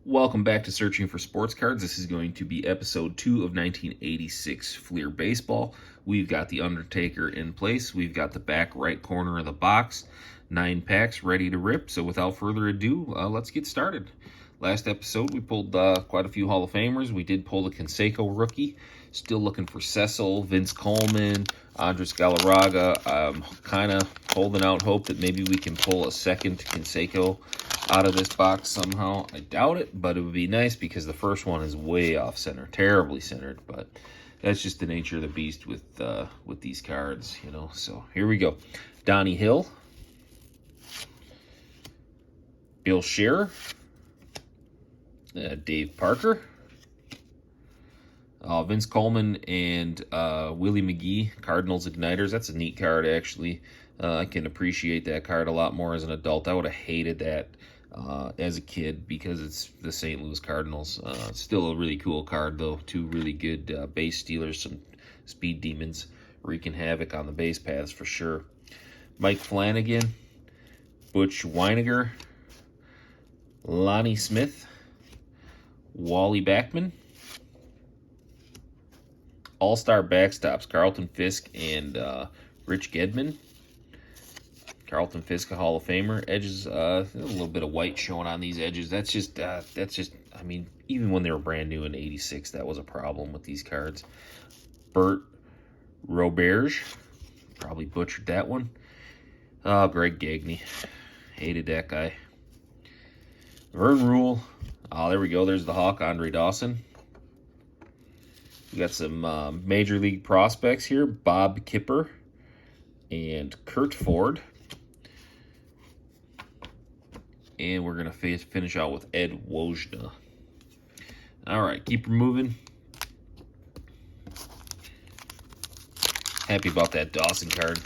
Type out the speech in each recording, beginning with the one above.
Welcome back to Searching for Sports Cards. This is going to be episode 2 of 1986 Fleer Baseball. We've got the Undertaker in place. We've got the back right corner of the box. 9 packs ready to rip. So without further ado, let's get started. Last episode, we pulled quite a few Hall of Famers. We did pull the Canseco rookie. Still looking for Cecil, Vince Coleman, Andres Galarraga. I'm kind of holding out hope that maybe we can pull a second Canseco out of this box somehow. I doubt it, but it would be nice because the first one is way off center, terribly centered, but that's just the nature of the beast with these cards, you know. So here we go. Donnie Hill, Bill Scherer, Dave Parker, Vince Coleman, and Willie McGee, Cardinals Igniters. That's a neat card, actually. I can appreciate that card a lot more as an adult. I would have hated that as a kid because it's the St. Louis Cardinals. Still a really cool card, though. 2 really good base stealers, some speed demons wreaking havoc on the base paths for sure. Mike Flanagan, Butch Weiniger, Lonnie Smith, Wally Backman, All-Star Backstops, Carlton Fisk and Rich Gedman. Carlton Fisk, a Hall of Famer. Edges, a little bit of white showing on these edges. That's just, I mean, even when they were brand new in '86, that was a problem with these cards. Bert Roberge, probably butchered that one. Greg Gagne, hated that guy. Vern Rule, there we go. There's the Hawk, Andre Dawson. We got some Major League prospects here. Bob Kipper and Kurt Ford. And we're going to finish out with Ed Wojna. All right, keep her moving. Happy about that Dawson card.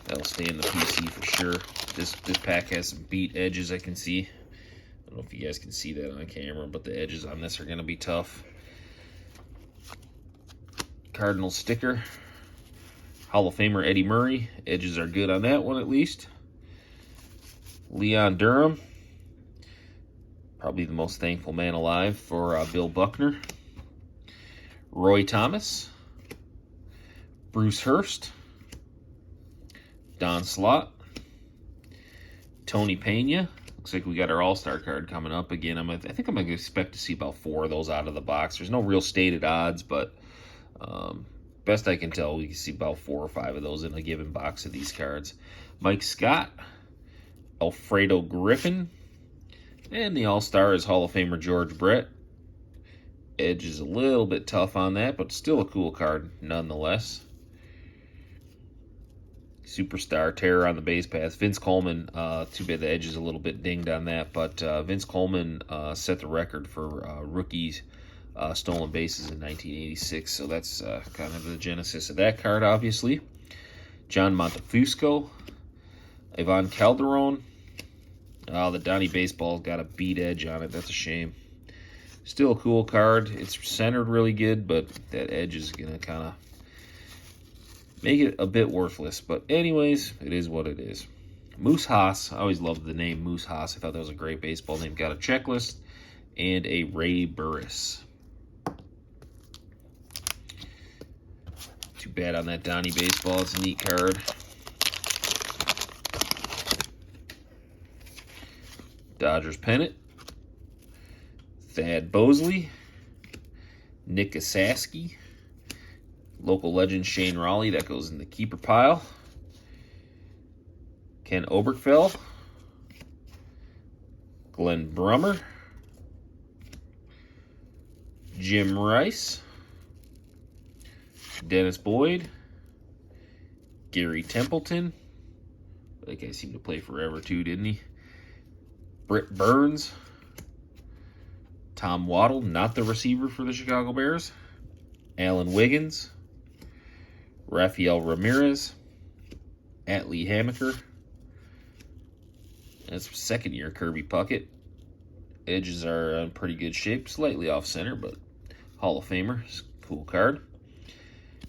That'll stay in the PC for sure. This pack has some beat edges I can see. I don't know if you guys can see that on camera, but the edges on this are going to be tough. Cardinal sticker. Hall of Famer Eddie Murray. Edges are good on that one at least. Leon Durham. Probably the most thankful man alive for Bill Buckner. Roy Thomas. Bruce Hurst. Don Slott. Tony Pena. Looks like we got our All-Star card coming up again. I think I'm going to expect to see about 4 of those out of the box. There's no real stated odds, but best I can tell, we can see about 4 or 5 of those in a given box of these cards. Mike Scott, Alfredo Griffin, and the All-Star is Hall of Famer George Brett. Edge is a little bit tough on that, but still a cool card nonetheless. Superstar, terror on the base paths. Vince Coleman, too bad the edge is a little bit dinged on that, but Vince Coleman set the record for rookies stolen bases in 1986, so that's kind of the genesis of that card, obviously. John Montefusco, Ivan Calderon. The Donnie Baseball got a beat edge on it. That's a shame. Still a cool card. It's centered really good, but that edge is going to kind of make it a bit worthless. But anyways, it is what it is. Moose Haas. I always loved the name Moose Haas. I thought that was a great baseball name. Got a checklist and a Ray Burris. Too bad on that Donnie Baseball. It's a neat card. Dodgers pennant. Thad Bosley. Nick Asaski. Local legend Shane Raleigh. That goes in the keeper pile. Ken Oberkfell. Glenn Brummer. Jim Rice. Dennis Boyd. Gary Templeton. That guy seemed to play forever too, didn't he? Britt Burns. Tom Waddle, not the receiver for the Chicago Bears. Alan Wiggins. Rafael Ramirez. Atlee Hammaker. That's second-year Kirby Puckett. Edges are in pretty good shape. Slightly off-center, but Hall of Famer. Cool card.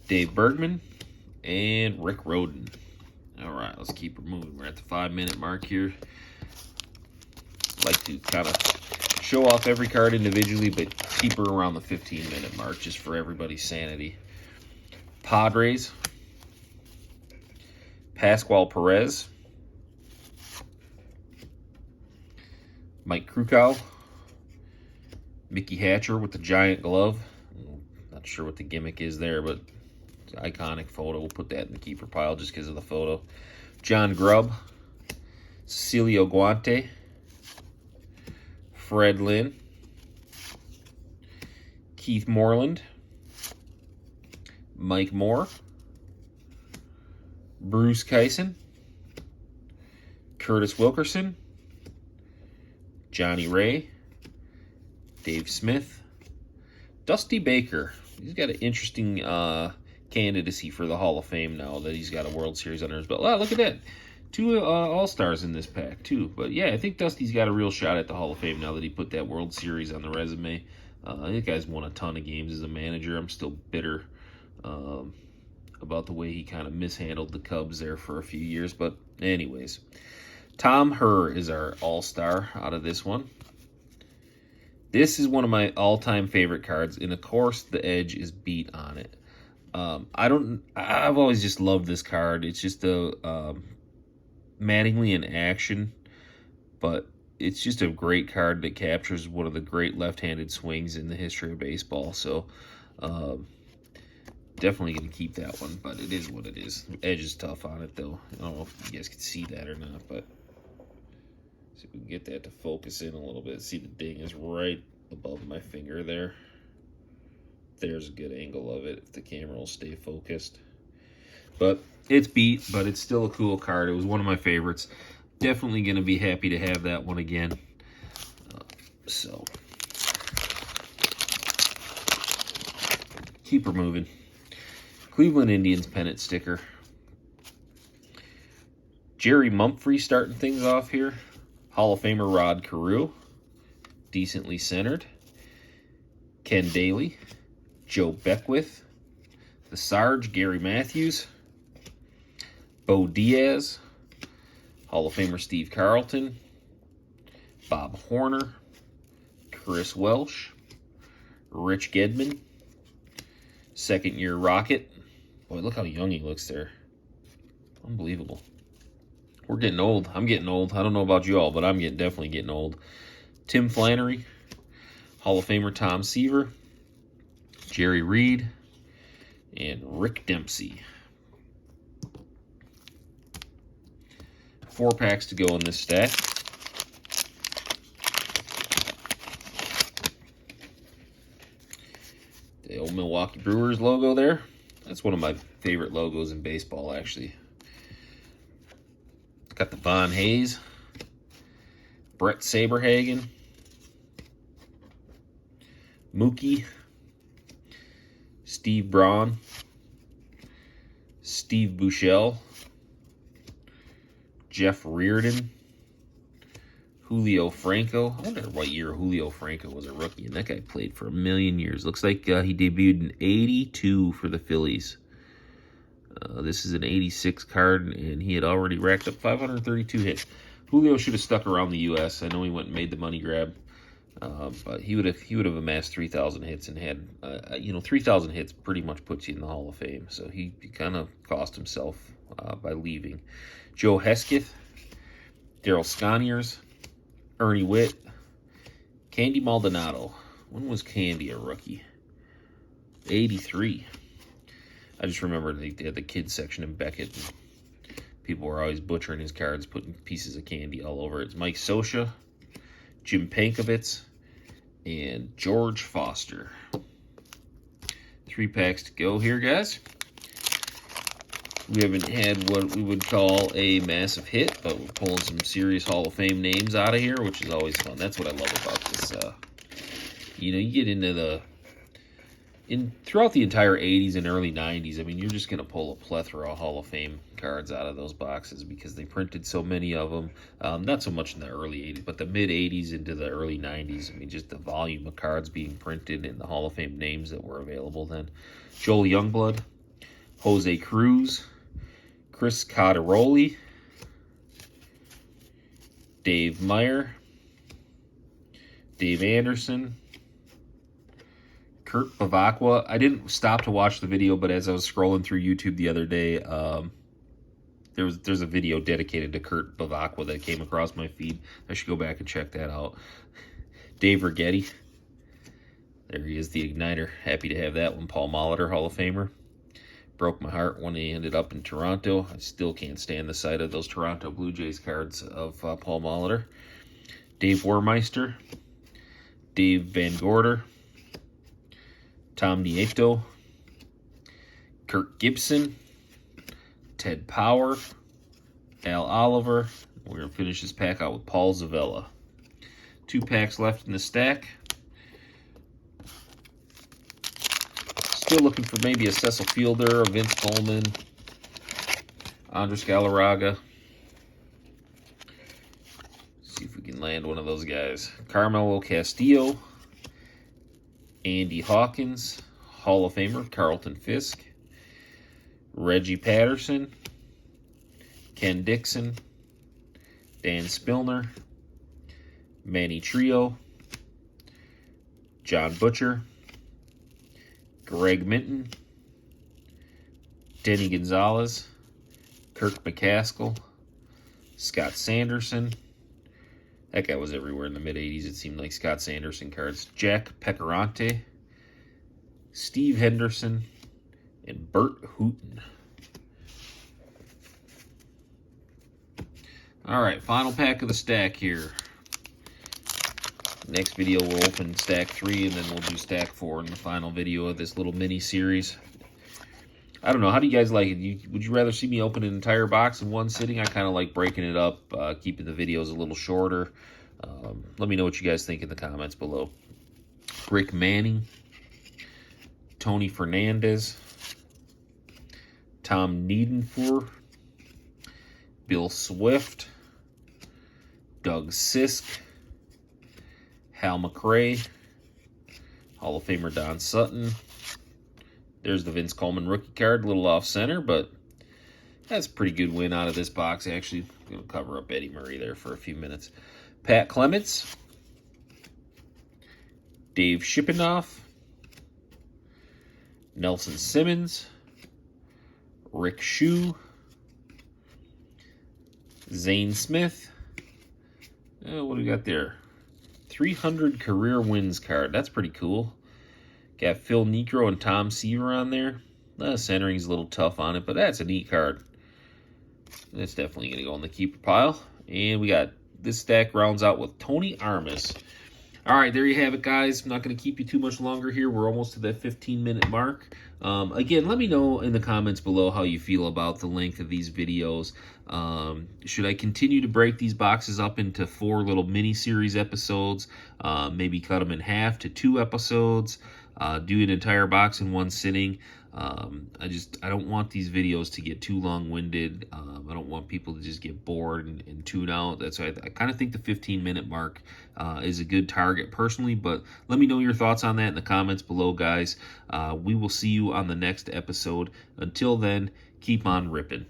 Dave Bergman. And Rick Rhoden. All right, let's keep her moving. We're at the 5-minute mark here. Like to kind of show off every card individually, but keep her around the 15-minute mark just for everybody's sanity. Padres, Pascual Perez, Mike Krukow, Mickey Hatcher with the giant glove. Not sure what the gimmick is there, but it's an iconic photo. We'll put that in the keeper pile just because of the photo. John Grubb, Cecilio Guante, Fred Lynn, Keith Moreland, Mike Moore, Bruce Kyson, Curtis Wilkerson, Johnny Ray, Dave Smith, Dusty Baker. He's got an interesting candidacy for the Hall of Fame now that he's got a World Series under his belt. Oh, look at that. 2 All-Stars in this pack, too. But, yeah, I think Dusty's got a real shot at the Hall of Fame now that he put that World Series on the resume. That guy's won a ton of games as a manager. I'm still bitter about the way he kind of mishandled the Cubs there for a few years. But, anyways, Tom Herr is our All-Star out of this one. This is one of my all-time favorite cards, and of course, the edge is beat on it. I've always just loved this card. It's just a Mattingly in action, but it's just a great card that captures one of the great left-handed swings in the history of baseball. So, definitely going to keep that one, but it is what it is. The edge is tough on it, though. I don't know if you guys can see that or not, but see if we can get that to focus in a little bit. See, the ding is right above my finger there. There's a good angle of it if the camera will stay focused. But it's beat, but it's still a cool card. It was one of my favorites. Definitely going to be happy to have that one again. So, keep her moving. Cleveland Indians pennant sticker. Jerry Mumphrey starting things off here. Hall of Famer Rod Carew, decently centered. Ken Daly, Joe Beckwith, the Sarge, Gary Matthews, Bo Diaz, Hall of Famer Steve Carlton, Bob Horner, Chris Welsh, Rich Gedman, second-year Rocket. Boy, look how young he looks there. Unbelievable. We're getting old. I'm getting old. I don't know about you all, but I'm definitely getting old. Tim Flannery, Hall of Famer Tom Seaver, Jerry Reed, and Rick Dempsey. 4 packs to go in this stack. The old Milwaukee Brewers logo there. That's one of my favorite logos in baseball, actually. Got the Von Hayes, Brett Saberhagen, Mookie, Steve Braun, Steve Buechele, Jeff Reardon, Julio Franco. I wonder what year Julio Franco was a rookie, and that guy played for a million years. Looks like he debuted in '82 for the Phillies. This is an 86 card, and he had already racked up 532 hits. Julio should have stuck around the U.S. I know he went and made the money grab, but he would have amassed 3,000 hits and had 3,000 hits pretty much puts you in the Hall of Fame. So he kind of cost himself by leaving. Joe Hesketh, Daryl Sconiers, Ernie Witt, Candy Maldonado. When was Candy a rookie? 83. I just remember they had the kids section in Beckett. And people were always butchering his cards, putting pieces of candy all over it. It's Mike Scioscia, Jim Pankovitz, and George Foster. 3 packs to go here, guys. We haven't had what we would call a massive hit, but we're pulling some serious Hall of Fame names out of here, which is always fun. That's what I love about this. You get into throughout the entire 80s and early 90s, I mean, you're just going to pull a plethora of Hall of Fame cards out of those boxes because they printed so many of them. Not so much in the early 80s, but the mid-80s into the early 90s. I mean, just the volume of cards being printed and the Hall of Fame names that were available then. Joel Youngblood, Jose Cruz, Chris Cotteroli, Dave Meyer, Dave Anderson, Kurt Bavacqua. I didn't stop to watch the video, but as I was scrolling through YouTube the other day, there's a video dedicated to Kurt Bavacqua that came across my feed. I should go back and check that out. Dave Righetti. There he is, the Igniter. Happy to have that one. Paul Molitor, Hall of Famer. Broke my heart when he ended up in Toronto. I still can't stand the sight of those Toronto Blue Jays cards of Paul Molitor. Dave Warmeister. Dave Van Gorder. Tom Nieto. Kirk Gibson. Ted Power. Al Oliver. We're going to finish this pack out with Paul Zavella. 2 packs left in the stack. Still looking for maybe a Cecil Fielder, a Vince Coleman, Andres Galarraga. See if we can land one of those guys. Carmelo Castillo, Andy Hawkins, Hall of Famer, Carlton Fisk, Reggie Patterson, Ken Dixon, Dan Spillner, Manny Trio, John Butcher, Greg Minton, Denny Gonzalez, Kirk McCaskill, Scott Sanderson. That guy was everywhere in the mid-'80s, it seemed like. Scott Sanderson cards. Jack Pecorante, Steve Henderson, and Bert Hooton. All right, final pack of the stack here. Next video we'll open stack 3, and then we'll do stack 4 in the final video of this little mini series. I don't know, how do you guys like it? Would you rather see me open an entire box in one sitting? I kind of like breaking it up, keeping the videos a little shorter. Let me know what you guys think in the comments below. Rick Manning, Tony Fernandez, Tom Niedenfuhr, Bill Swift, Doug Sisk, Hal McRae, Hall of Famer Don Sutton. There's the Vince Coleman rookie card, a little off center, but that's a pretty good win out of this box. Actually, I'm going to cover up Eddie Murray there for a few minutes. Pat Clements, Dave Shippenoff, Nelson Simmons, Rick Shue, Zane Smith. What do we got there? 300 career wins card. That's pretty cool. Got Phil Niekro and Tom Seaver on there. Centering's a little tough on it, but that's a neat card. That's definitely going to go in the keeper pile. And we got this stack rounds out with Tony Armas. All right, there you have it, guys. I'm not going to keep you too much longer here. We're almost to that 15-minute mark. Again, let me know in the comments below how you feel about the length of these videos. Should I continue to break these boxes up into 4 little mini-series episodes? Maybe cut them in half to 2 episodes? Do an entire box in one sitting? I don't want these videos to get too long-winded. I don't want people to just get bored and tune out. That's why I kind of think the 15-minute mark is a good target personally, but let me know your thoughts on that in the comments below, guys. We will see you on the next episode. Until then, keep on ripping.